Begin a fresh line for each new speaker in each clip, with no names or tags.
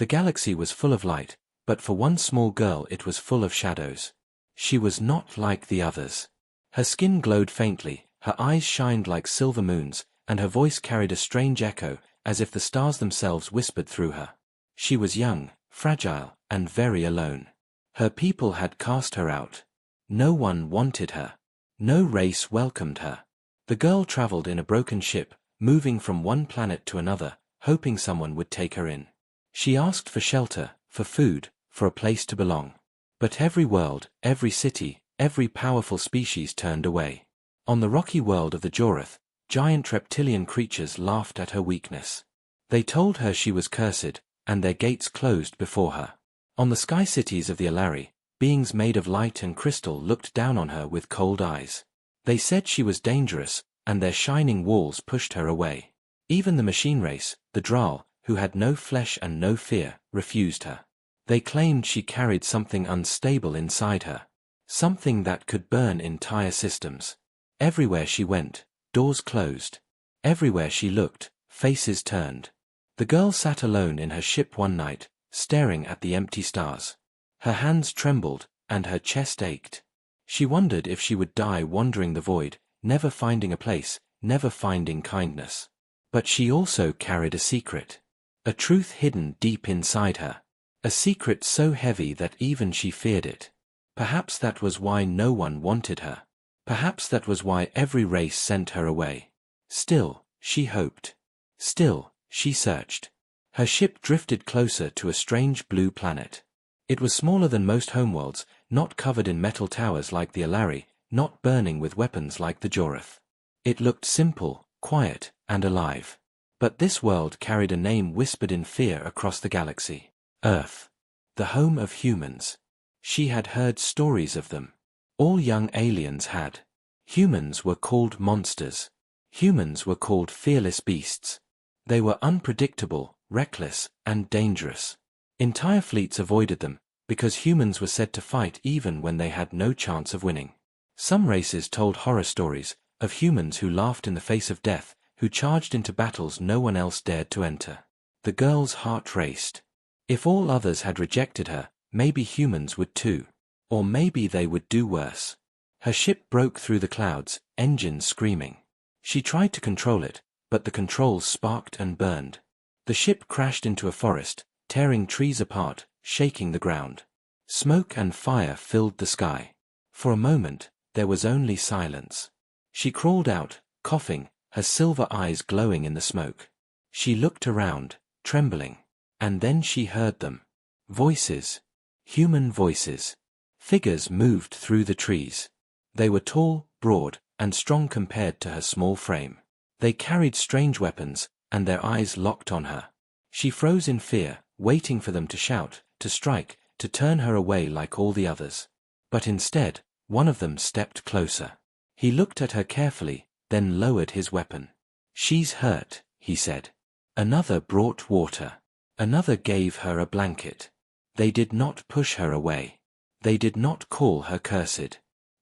The galaxy was full of light, but for one small girl it was full of shadows. She was not like the others. Her skin glowed faintly, her eyes shined like silver moons, and her voice carried a strange echo, as if the stars themselves whispered through her. She was young, fragile, and very alone. Her people had cast her out. No one wanted her. No race welcomed her. The girl traveled in a broken ship, moving from one planet to another, hoping someone would take her in. She asked for shelter, for food, for a place to belong. But every world, every city, every powerful species turned away. On the rocky world of the Jorath, giant reptilian creatures laughed at her weakness. They told her she was cursed, and their gates closed before her. On the sky cities of the Alari, beings made of light and crystal looked down on her with cold eyes. They said she was dangerous, and their shining walls pushed her away. Even the machine race, the Dral, who had no flesh and no fear, refused her. They claimed she carried something unstable inside her, something that could burn entire systems. Everywhere she went, doors closed. Everywhere she looked, faces turned. The girl sat alone in her ship one night, staring at the empty stars. Her hands trembled, and her chest ached. She wondered if she would die wandering the void, never finding a place, never finding kindness. But she also carried a secret. A truth hidden deep inside her. A secret so heavy that even she feared it. Perhaps that was why no one wanted her. Perhaps that was why every race sent her away. Still, she hoped. Still, she searched. Her ship drifted closer to a strange blue planet. It was smaller than most homeworlds, not covered in metal towers like the Alari, not burning with weapons like the Jorath. It looked simple, quiet, and alive. But this world carried a name whispered in fear across the galaxy. Earth. The home of humans. She had heard stories of them. All young aliens had. Humans were called monsters. Humans were called fearless beasts. They were unpredictable, reckless, and dangerous. Entire fleets avoided them, because humans were said to fight even when they had no chance of winning. Some races told horror stories of humans who laughed in the face of death, who charged into battles no one else dared to enter. The girl's heart raced. If all others had rejected her, maybe humans would too. Or maybe they would do worse. Her ship broke through the clouds, engines screaming. She tried to control it, but the controls sparked and burned. The ship crashed into a forest, tearing trees apart, shaking the ground. Smoke and fire filled the sky. For a moment, there was only silence. She crawled out, coughing, her silver eyes glowing in the smoke. She looked around, trembling. And then she heard them. Voices. Human voices. Figures moved through the trees. They were tall, broad, and strong compared to her small frame. They carried strange weapons, and their eyes locked on her. She froze in fear, waiting for them to shout, to strike, to turn her away like all the others. But instead, one of them stepped closer. He looked at her carefully, then lowered his weapon. "She's hurt," he said. Another brought water. Another gave her a blanket. They did not push her away. They did not call her cursed.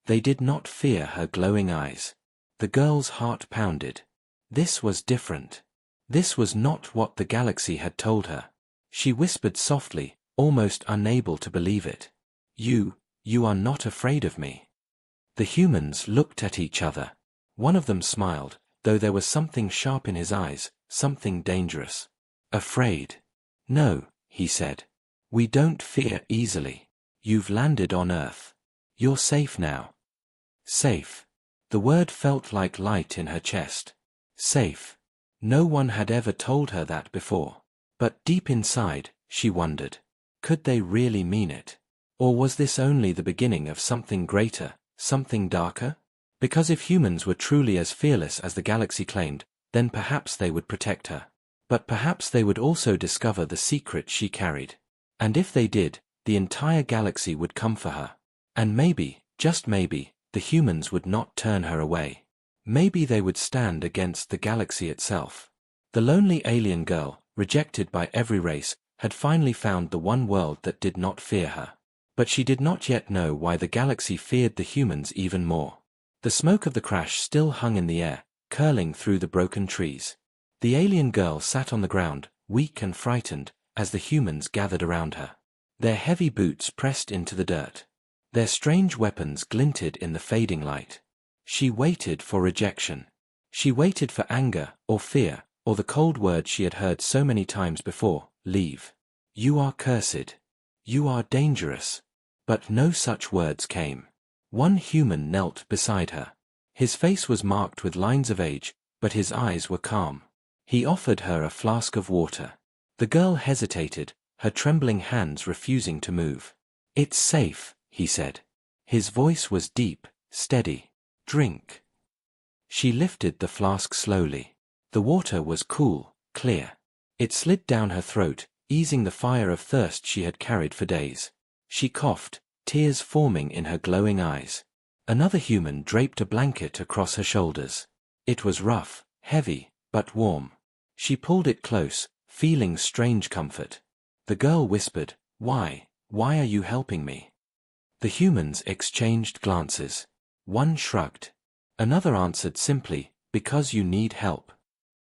They did not fear her glowing eyes. The girl's heart pounded. This was different. This was not what the galaxy had told her. She whispered softly, almost unable to believe it. You are not afraid of me." The humans looked at each other. One of them smiled, though there was something sharp in his eyes, something dangerous. "Afraid? No," he said. "We don't fear easily. You've landed on Earth. You're safe now." Safe. The word felt like light in her chest. Safe. No one had ever told her that before. But deep inside, she wondered, could they really mean it? Or was this only the beginning of something greater, something darker? Because if humans were truly as fearless as the galaxy claimed, then perhaps they would protect her. But perhaps they would also discover the secret she carried. And if they did, the entire galaxy would come for her. And maybe, just maybe, the humans would not turn her away. Maybe they would stand against the galaxy itself. The lonely alien girl, rejected by every race, had finally found the one world that did not fear her. But she did not yet know why the galaxy feared the humans even more. The smoke of the crash still hung in the air, curling through the broken trees. The alien girl sat on the ground, weak and frightened, as the humans gathered around her. Their heavy boots pressed into the dirt. Their strange weapons glinted in the fading light. She waited for rejection. She waited for anger, or fear, or the cold word she had heard so many times before, leave. You are cursed. You are dangerous. But no such words came. One human knelt beside her. His face was marked with lines of age, but his eyes were calm. He offered her a flask of water. The girl hesitated, her trembling hands refusing to move. It's safe, he said. His voice was deep, steady. Drink. She lifted the flask slowly. The water was cool, clear. It slid down her throat, easing the fire of thirst she had carried for days. She coughed, tears forming in her glowing eyes. Another human draped a blanket across her shoulders. It was rough, heavy, but warm. She pulled it close, feeling strange comfort. The girl whispered, "Why are you helping me?" The humans exchanged glances. One shrugged. Another answered simply, "Because you need help."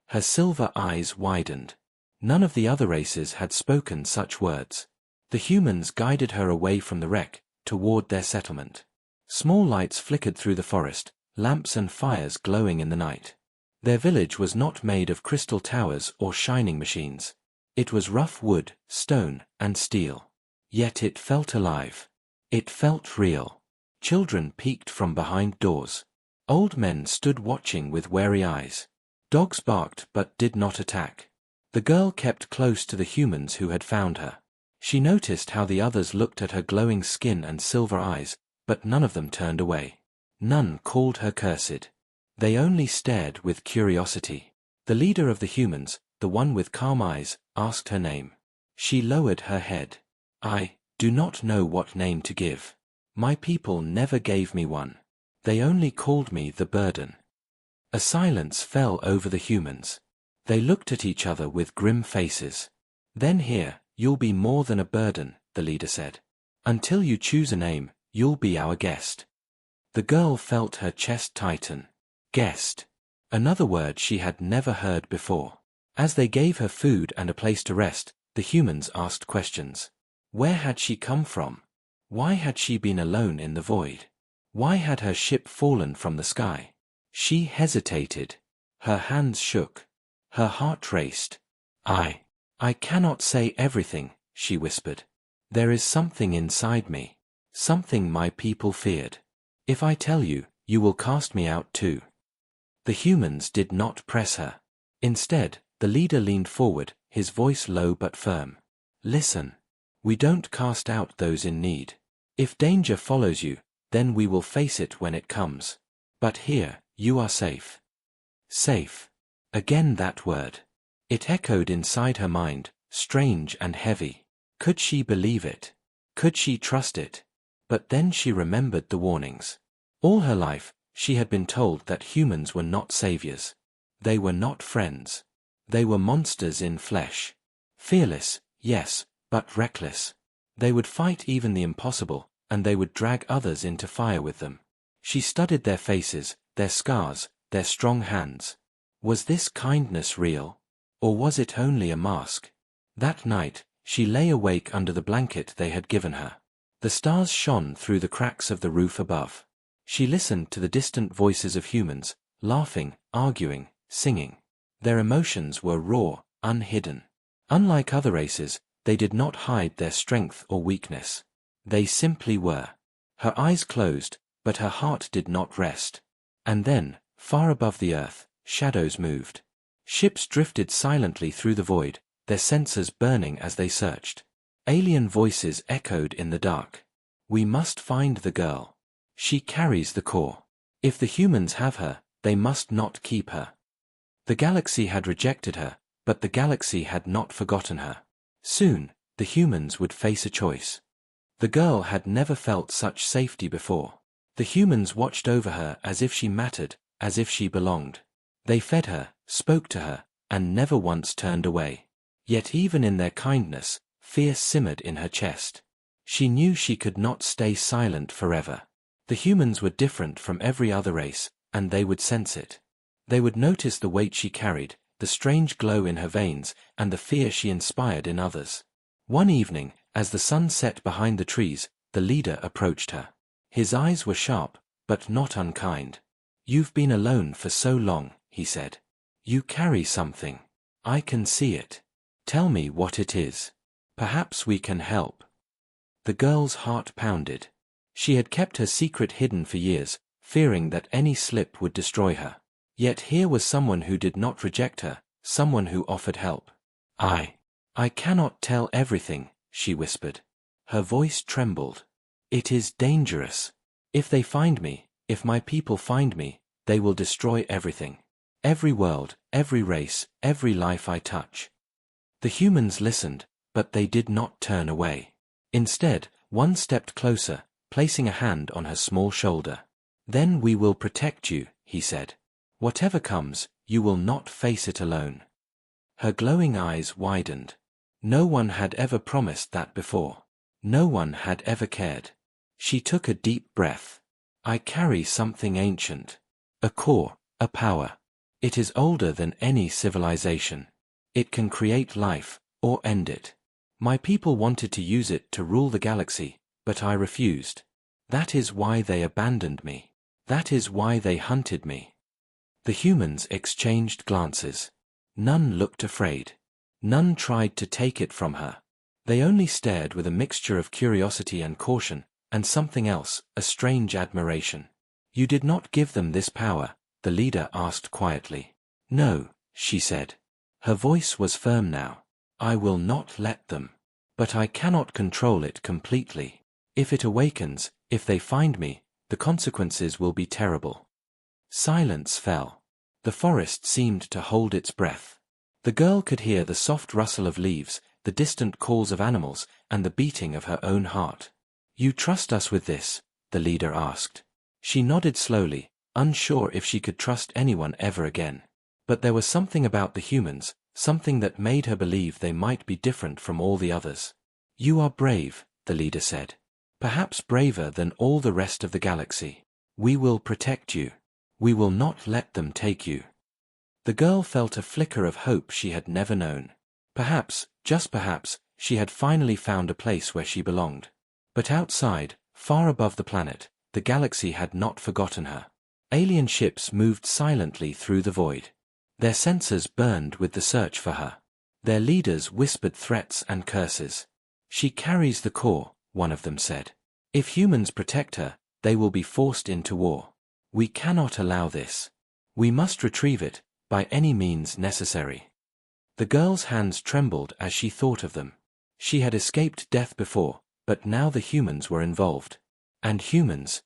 Her silver eyes widened. None of the other races had spoken such words. The humans guided her away from the wreck, toward their settlement. Small lights flickered through the forest, lamps and fires glowing in the night. Their village was not made of crystal towers or shining machines. It was rough wood, stone, and steel. Yet it felt alive. It felt real. Children peeked from behind doors. Old men stood watching with wary eyes. Dogs barked but did not attack. The girl kept close to the humans who had found her. She noticed how the others looked at her glowing skin and silver eyes, but none of them turned away. None called her cursed. They only stared with curiosity. The leader of the humans, the one with calm eyes, asked her name. She lowered her head. "I do not know what name to give. My people never gave me one. They only called me the burden." A silence fell over the humans. They looked at each other with grim faces. "Then here, you'll be more than a burden," the leader said. "Until you choose a name, you'll be our guest." The girl felt her chest tighten. Guest. Another word she had never heard before. As they gave her food and a place to rest, the humans asked questions. Where had she come from? Why had she been alone in the void? Why had her ship fallen from the sky? She hesitated. Her hands shook. Her heart raced. I cannot say everything," she whispered. "There is something inside me. Something my people feared. If I tell you, you will cast me out too." The humans did not press her. Instead, the leader leaned forward, his voice low but firm. "Listen. We don't cast out those in need. If danger follows you, then we will face it when it comes. But here, you are safe." Safe. Again that word. It echoed inside her mind, strange and heavy. Could she believe it? Could she trust it? But then she remembered the warnings. All her life, she had been told that humans were not saviors. They were not friends. They were monsters in flesh. Fearless, yes, but reckless. They would fight even the impossible, and they would drag others into fire with them. She studied their faces, their scars, their strong hands. Was this kindness real? Or was it only a mask? That night, she lay awake under the blanket they had given her. The stars shone through the cracks of the roof above. She listened to the distant voices of humans, laughing, arguing, singing. Their emotions were raw, unhidden. Unlike other races, they did not hide their strength or weakness. They simply were. Her eyes closed, but her heart did not rest. And then, far above the earth, shadows moved. Ships drifted silently through the void, their sensors burning as they searched. Alien voices echoed in the dark. "We must find the girl. She carries the core. If the humans have her, they must not keep her." The galaxy had rejected her, but the galaxy had not forgotten her. Soon, the humans would face a choice. The girl had never felt such safety before. The humans watched over her as if she mattered, as if she belonged. They fed her, spoke to her, and never once turned away. Yet even in their kindness, fear simmered in her chest. She knew she could not stay silent forever. The humans were different from every other race, and they would sense it. They would notice the weight she carried, the strange glow in her veins, and the fear she inspired in others. One evening, as the sun set behind the trees, the leader approached her. His eyes were sharp, but not unkind. "You've been alone for so long," he said. "You carry something. I can see it. Tell me what it is. Perhaps we can help." The girl's heart pounded. She had kept her secret hidden for years, fearing that any slip would destroy her. Yet here was someone who did not reject her, someone who offered help. I cannot tell everything," she whispered. Her voice trembled. "It is dangerous. If they find me, if my people find me, they will destroy everything. Every world, every race, every life I touch." The humans listened, but they did not turn away. Instead, one stepped closer, placing a hand on her small shoulder. "Then we will protect you," he said. "Whatever comes, you will not face it alone." Her glowing eyes widened. No one had ever promised that before. No one had ever cared. She took a deep breath. "I carry something ancient. A core, a power. It is older than any civilization. It can create life, or end it. My people wanted to use it to rule the galaxy, but I refused. That is why they abandoned me. That is why they hunted me." The humans exchanged glances. None looked afraid. None tried to take it from her. They only stared with a mixture of curiosity and caution, and something else, a strange admiration. "You did not give them this power?" the leader asked quietly. "No," she said. Her voice was firm now. "I will not let them. But I cannot control it completely. If it awakens, if they find me, the consequences will be terrible." Silence fell. The forest seemed to hold its breath. The girl could hear the soft rustle of leaves, the distant calls of animals, and the beating of her own heart. "You trust us with this?" the leader asked. She nodded slowly, unsure if she could trust anyone ever again. But there was something about the humans, something that made her believe they might be different from all the others. "You are brave," the leader said. "Perhaps braver than all the rest of the galaxy. We will protect you. We will not let them take you." The girl felt a flicker of hope she had never known. Perhaps, just perhaps, she had finally found a place where she belonged. But outside, far above the planet, the galaxy had not forgotten her. Alien ships moved silently through the void. Their sensors burned with the search for her. Their leaders whispered threats and curses. "She carries the core," one of them said. "If humans protect her, they will be forced into war. We cannot allow this. We must retrieve it, by any means necessary." The girl's hands trembled as she thought of them. She had escaped death before, but now the humans were involved. And humans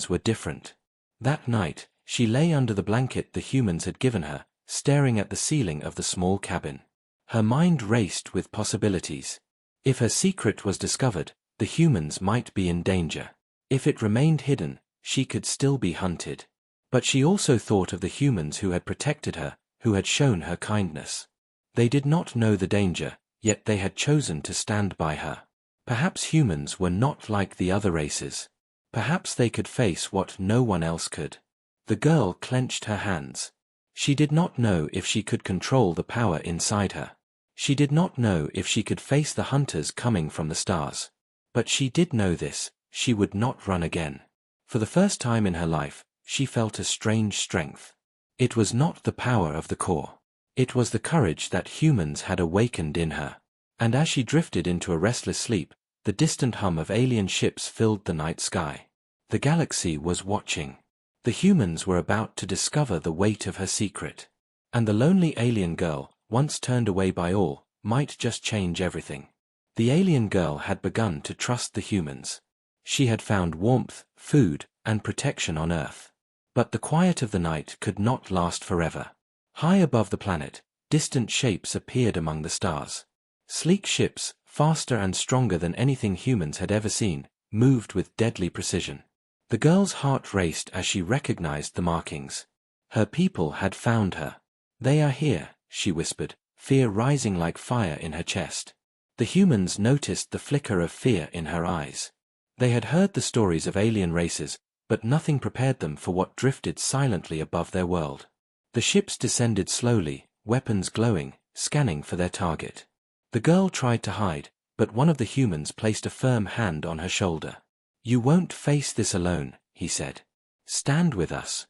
were different. That night, she lay under the blanket the humans had given her, staring at the ceiling of the small cabin. Her mind raced with possibilities. If her secret was discovered, the humans might be in danger. If it remained hidden, she could still be hunted. But she also thought of the humans who had protected her, who had shown her kindness. They did not know the danger, yet they had chosen to stand by her. Perhaps humans were not like the other races. Perhaps they could face what no one else could. The girl clenched her hands. She did not know if she could control the power inside her. She did not know if she could face the hunters coming from the stars. But she did know this: she would not run again. For the first time in her life, she felt a strange strength. It was not the power of the core. It was the courage that humans had awakened in her. And as she drifted into a restless sleep, the distant hum of alien ships filled the night sky. The galaxy was watching. The humans were about to discover the weight of her secret. And the lonely alien girl, once turned away by all, might just change everything. The alien girl had begun to trust the humans. She had found warmth, food, and protection on Earth. But the quiet of the night could not last forever. High above the planet, distant shapes appeared among the stars. Sleek ships, faster and stronger than anything humans had ever seen, moved with deadly precision. The girl's heart raced as she recognized the markings. Her people had found her. "They are here," she whispered, fear rising like fire in her chest. The humans noticed the flicker of fear in her eyes. They had heard the stories of alien races, but nothing prepared them for what drifted silently above their world. The ships descended slowly, weapons glowing, scanning for their target. The girl tried to hide, but one of the humans placed a firm hand on her shoulder. "You won't face this alone," he said. "Stand with us."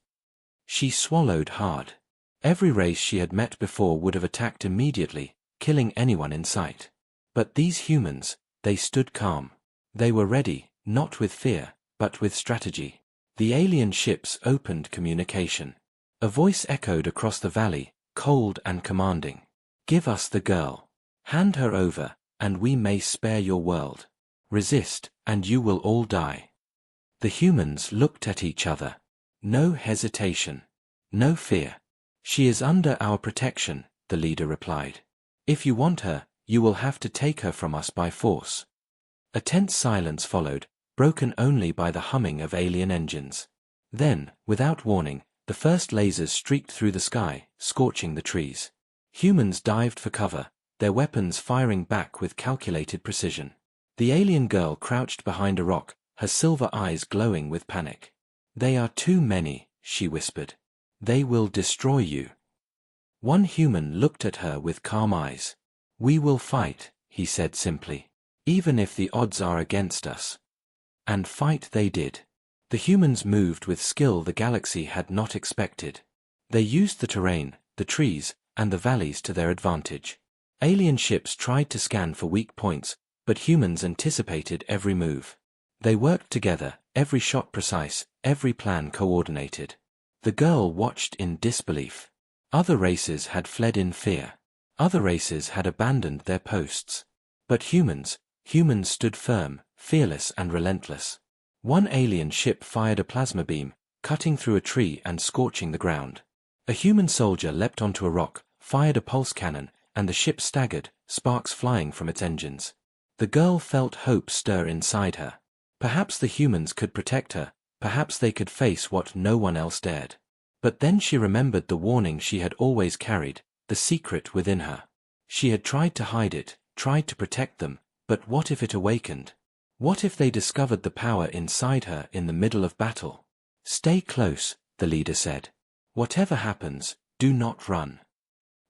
She swallowed hard. Every race she had met before would have attacked immediately, killing anyone in sight. But these humans, they stood calm. They were ready, not with fear, but with strategy. The alien ships opened communication. A voice echoed across the valley, cold and commanding. "Give us the girl. Hand her over, and we may spare your world. Resist, and you will all die." The humans looked at each other. No hesitation. No fear. "She is under our protection," the leader replied. "If you want her, you will have to take her from us by force." A tense silence followed, broken only by the humming of alien engines. Then, without warning, the first lasers streaked through the sky, scorching the trees. Humans dived for cover, their weapons firing back with calculated precision. The alien girl crouched behind a rock, her silver eyes glowing with panic. "They are too many," she whispered. "They will destroy you." One human looked at her with calm eyes. "We will fight," he said simply. "Even if the odds are against us." And fight they did. The humans moved with skill the galaxy had not expected. They used the terrain, the trees, and the valleys to their advantage. Alien ships tried to scan for weak points, but humans anticipated every move. They worked together, every shot precise, every plan coordinated. The girl watched in disbelief. Other races had fled in fear. Other races had abandoned their posts. But humans stood firm, fearless and relentless. One alien ship fired a plasma beam, cutting through a tree and scorching the ground. A human soldier leapt onto a rock, fired a pulse cannon, and the ship staggered, sparks flying from its engines. The girl felt hope stir inside her. Perhaps the humans could protect her, perhaps they could face what no one else dared. But then she remembered the warning she had always carried, the secret within her. She had tried to hide it, tried to protect them, but what if it awakened? What if they discovered the power inside her in the middle of battle? "Stay close," the leader said. "Whatever happens, do not run."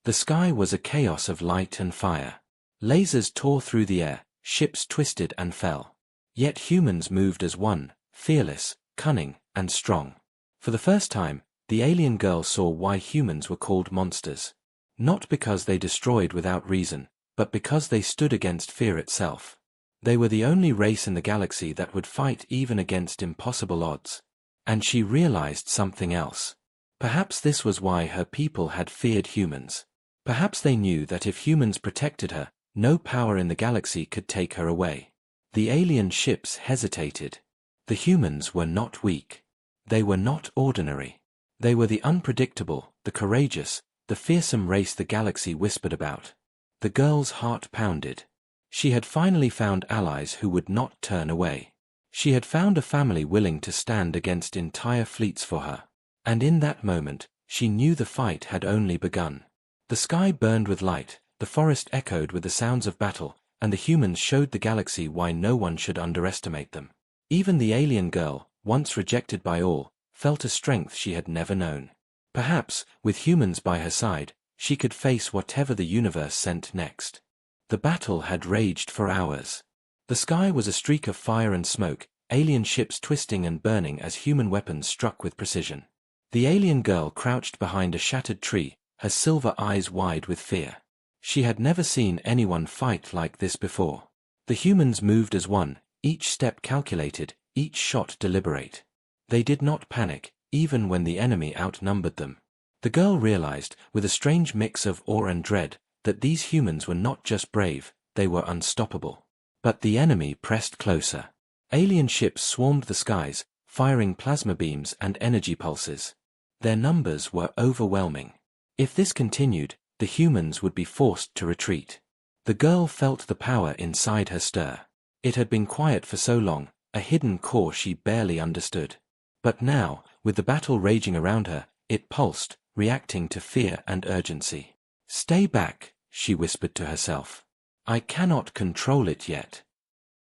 The sky was a chaos of light and fire. Lasers tore through the air, ships twisted and fell. Yet humans moved as one, fearless, cunning, and strong. For the first time, the alien girl saw why humans were called monsters. Not because they destroyed without reason, but because they stood against fear itself. They were the only race in the galaxy that would fight even against impossible odds. And she realized something else. Perhaps this was why her people had feared humans. Perhaps they knew that if humans protected her, no power in the galaxy could take her away. The alien ships hesitated. The humans were not weak. They were not ordinary. They were the unpredictable, the courageous, the fearsome race the galaxy whispered about. The girl's heart pounded. She had finally found allies who would not turn away. She had found a family willing to stand against entire fleets for her. And in that moment, she knew the fight had only begun. The sky burned with light, the forest echoed with the sounds of battle, and the humans showed the galaxy why no one should underestimate them. Even the alien girl, once rejected by all, felt a strength she had never known. Perhaps, with humans by her side, she could face whatever the universe sent next. The battle had raged for hours. The sky was a streak of fire and smoke, alien ships twisting and burning as human weapons struck with precision. The alien girl crouched behind a shattered tree, her silver eyes wide with fear. She had never seen anyone fight like this before. The humans moved as one, each step calculated, each shot deliberate. They did not panic, even when the enemy outnumbered them. The girl realized, with a strange mix of awe and dread, that these humans were not just brave, they were unstoppable. But the enemy pressed closer. Alien ships swarmed the skies, firing plasma beams and energy pulses. Their numbers were overwhelming. If this continued, the humans would be forced to retreat. The girl felt the power inside her stir. It had been quiet for so long, a hidden core she barely understood. But now, with the battle raging around her, it pulsed, reacting to fear and urgency. "Stay back," she whispered to herself. "I cannot control it yet."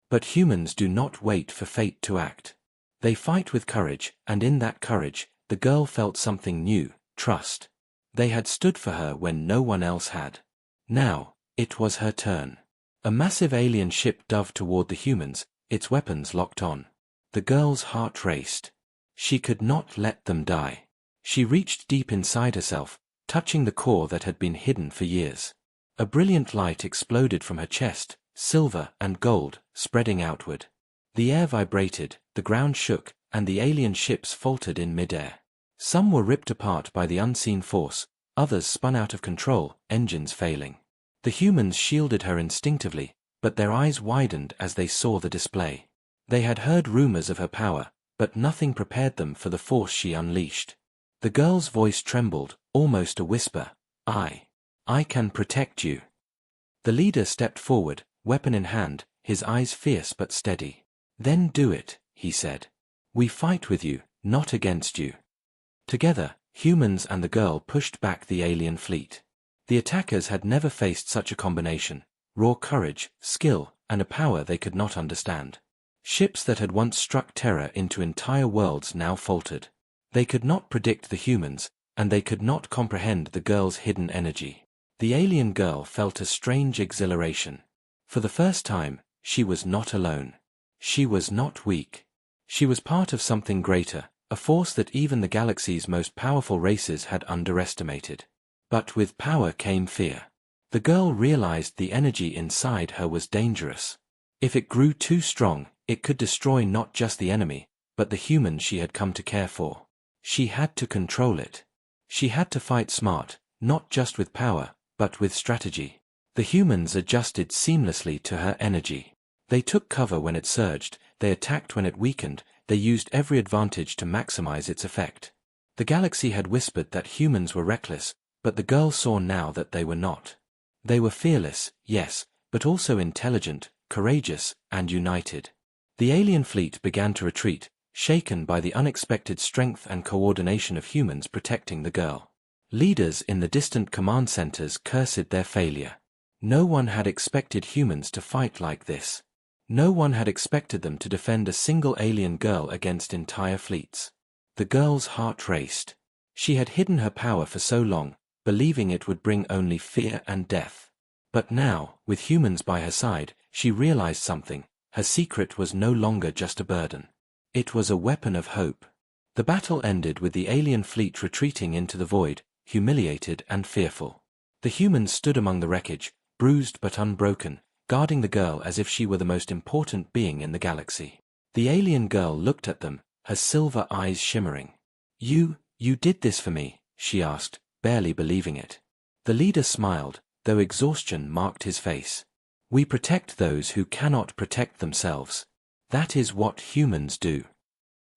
But humans do not wait for fate to act. They fight with courage, and in that courage, the girl felt something new, trust. They had stood for her when no one else had. Now, it was her turn. A massive alien ship dove toward the humans, its weapons locked on. The girl's heart raced. She could not let them die. She reached deep inside herself, touching the core that had been hidden for years. A brilliant light exploded from her chest, silver and gold, spreading outward. The air vibrated, the ground shook, and the alien ships faltered in midair. Some were ripped apart by the unseen force, others spun out of control, engines failing. The humans shielded her instinctively, but their eyes widened as they saw the display. They had heard rumors of her power, but nothing prepared them for the force she unleashed. The girl's voice trembled, almost a whisper. I can protect you. The leader stepped forward, weapon in hand, his eyes fierce but steady. Then do it, he said. We fight with you, not against you. Together, humans and the girl pushed back the alien fleet. The attackers had never faced such a combination: raw courage, skill, and a power they could not understand. Ships that had once struck terror into entire worlds now faltered. They could not predict the humans, and they could not comprehend the girl's hidden energy. The alien girl felt a strange exhilaration. For the first time, she was not alone. She was not weak. She was part of something greater, a force that even the galaxy's most powerful races had underestimated. But with power came fear. The girl realized the energy inside her was dangerous. If it grew too strong, it could destroy not just the enemy, but the humans she had come to care for. She had to control it. She had to fight smart, not just with power, but with strategy. The humans adjusted seamlessly to her energy. They took cover when it surged, they attacked when it weakened, they used every advantage to maximize its effect. The galaxy had whispered that humans were reckless, but the girl saw now that they were not. They were fearless, yes, but also intelligent, courageous, and united. The alien fleet began to retreat, shaken by the unexpected strength and coordination of humans protecting the girl. Leaders in the distant command centers cursed their failure. No one had expected humans to fight like this. No one had expected them to defend a single alien girl against entire fleets. The girl's heart raced. She had hidden her power for so long, believing it would bring only fear and death. But now, with humans by her side, she realized something. Her secret was no longer just a burden. It was a weapon of hope. The battle ended with the alien fleet retreating into the void, humiliated and fearful. The humans stood among the wreckage, bruised but unbroken, guarding the girl as if she were the most important being in the galaxy. The alien girl looked at them, her silver eyes shimmering. You did this for me?" she asked, barely believing it. The leader smiled, though exhaustion marked his face. "We protect those who cannot protect themselves. That is what humans do."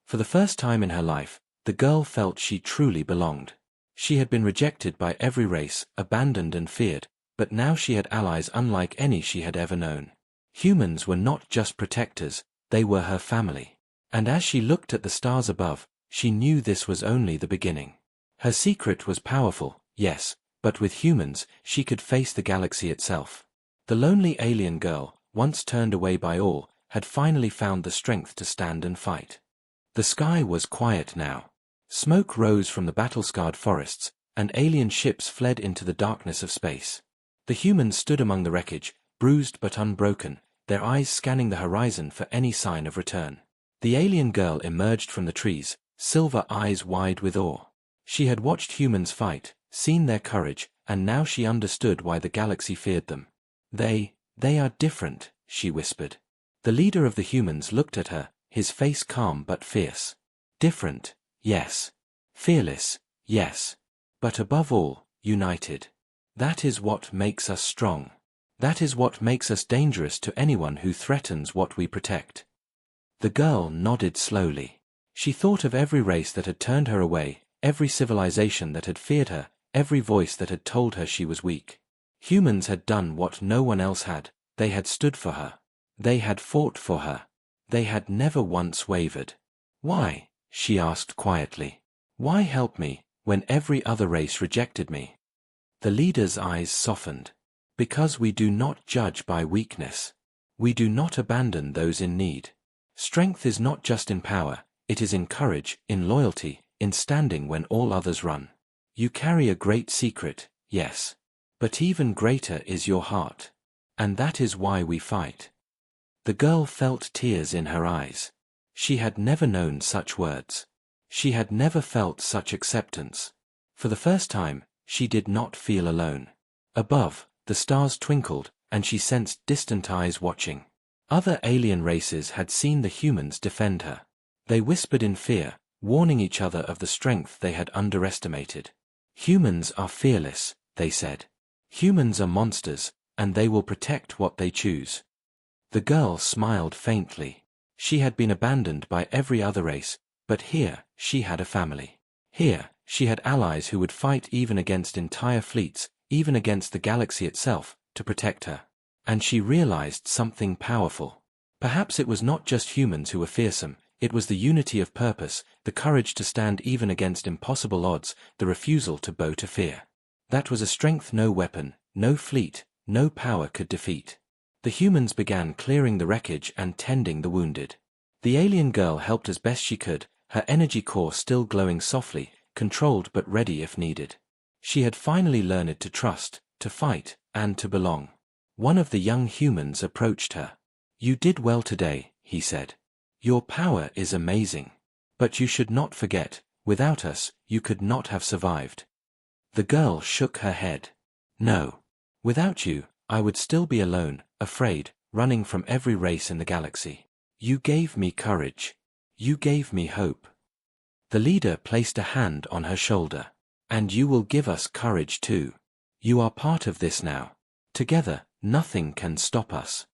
For the first time in her life, the girl felt she truly belonged. She had been rejected by every race, abandoned and feared, but now she had allies unlike any she had ever known. Humans were not just protectors, they were her family. And as she looked at the stars above, she knew this was only the beginning. Her secret was powerful, yes, but with humans, she could face the galaxy itself. The lonely alien girl, once turned away by all, had finally found the strength to stand and fight. The sky was quiet now. Smoke rose from the battle-scarred forests, and alien ships fled into the darkness of space. The humans stood among the wreckage, bruised but unbroken, their eyes scanning the horizon for any sign of return. The alien girl emerged from the trees, silver eyes wide with awe. She had watched humans fight, seen their courage, and now she understood why the galaxy feared them. They are different," she whispered. The leader of the humans looked at her, his face calm but fierce. "Different, yes. Fearless, yes. But above all, united. That is what makes us strong. That is what makes us dangerous to anyone who threatens what we protect." The girl nodded slowly. She thought of every race that had turned her away, every civilization that had feared her, every voice that had told her she was weak. Humans had done what no one else had. They had stood for her. They had fought for her. They had never once wavered. "Why?" she asked quietly. "Why help me, when every other race rejected me?" The leader's eyes softened. "Because we do not judge by weakness. We do not abandon those in need. Strength is not just in power, it is in courage, in loyalty, in standing when all others run. You carry a great secret, yes. But even greater is your heart. And that is why we fight. The girl felt tears in her eyes. She had never known such words. She had never felt such acceptance. For the first time, she did not feel alone. Above, the stars twinkled, and she sensed distant eyes watching. Other alien races had seen the humans defend her. They whispered in fear, warning each other of the strength they had underestimated. Humans are fearless, they said. Humans are monsters, and they will protect what they choose. The girl smiled faintly. She had been abandoned by every other race, but here, she had a family. Here, she had allies who would fight even against entire fleets, even against the galaxy itself, to protect her. And she realized something powerful. Perhaps it was not just humans who were fearsome, it was the unity of purpose, the courage to stand even against impossible odds, the refusal to bow to fear. That was a strength no weapon, no fleet, no power could defeat. The humans began clearing the wreckage and tending the wounded. The alien girl helped as best she could, her energy core still glowing softly, controlled but ready if needed. She had finally learned to trust, to fight, and to belong. One of the young humans approached her. "You did well today," he said. "Your power is amazing. But you should not forget, without us, you could not have survived." The girl shook her head. "No. Without you, I would still be alone, afraid, running from every race in the galaxy. You gave me courage. You gave me hope." The leader placed a hand on her shoulder. "And you will give us courage too. You are part of this now. Together, nothing can stop us."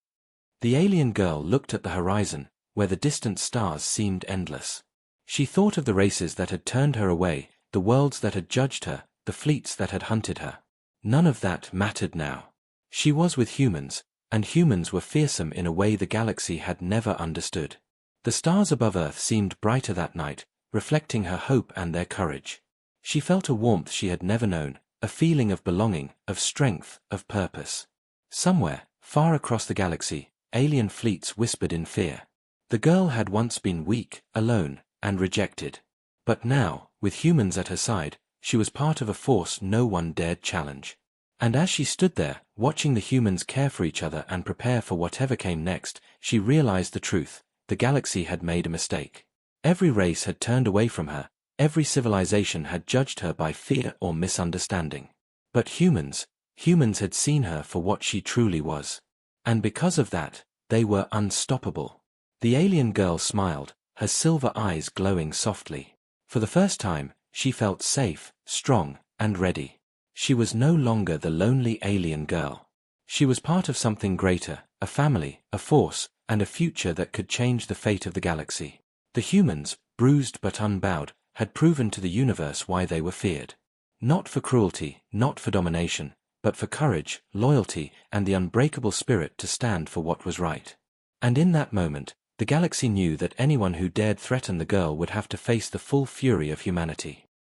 The alien girl looked at the horizon, where the distant stars seemed endless. She thought of the races that had turned her away, the worlds that had judged her, the fleets that had hunted her. None of that mattered now. She was with humans, and humans were fearsome in a way the galaxy had never understood. The stars above Earth seemed brighter that night, reflecting her hope and their courage. She felt a warmth she had never known, a feeling of belonging, of strength, of purpose. Somewhere, far across the galaxy, alien fleets whispered in fear. The girl had once been weak, alone, and rejected. But now, with humans at her side, she was part of a force no one dared challenge. And as she stood there, watching the humans care for each other and prepare for whatever came next, she realized the truth: the galaxy had made a mistake. Every race had turned away from her, every civilization had judged her by fear or misunderstanding. But humans had seen her for what she truly was. And because of that, they were unstoppable. The alien girl smiled, her silver eyes glowing softly. For the first time, she felt safe, strong, and ready. She was no longer the lonely alien girl. She was part of something greater, a family, a force, and a future that could change the fate of the galaxy. The humans, bruised but unbowed, had proven to the universe why they were feared. Not for cruelty, not for domination, but for courage, loyalty, and the unbreakable spirit to stand for what was right. And in that moment, the galaxy knew that anyone who dared threaten the girl would have to face the full fury of humanity.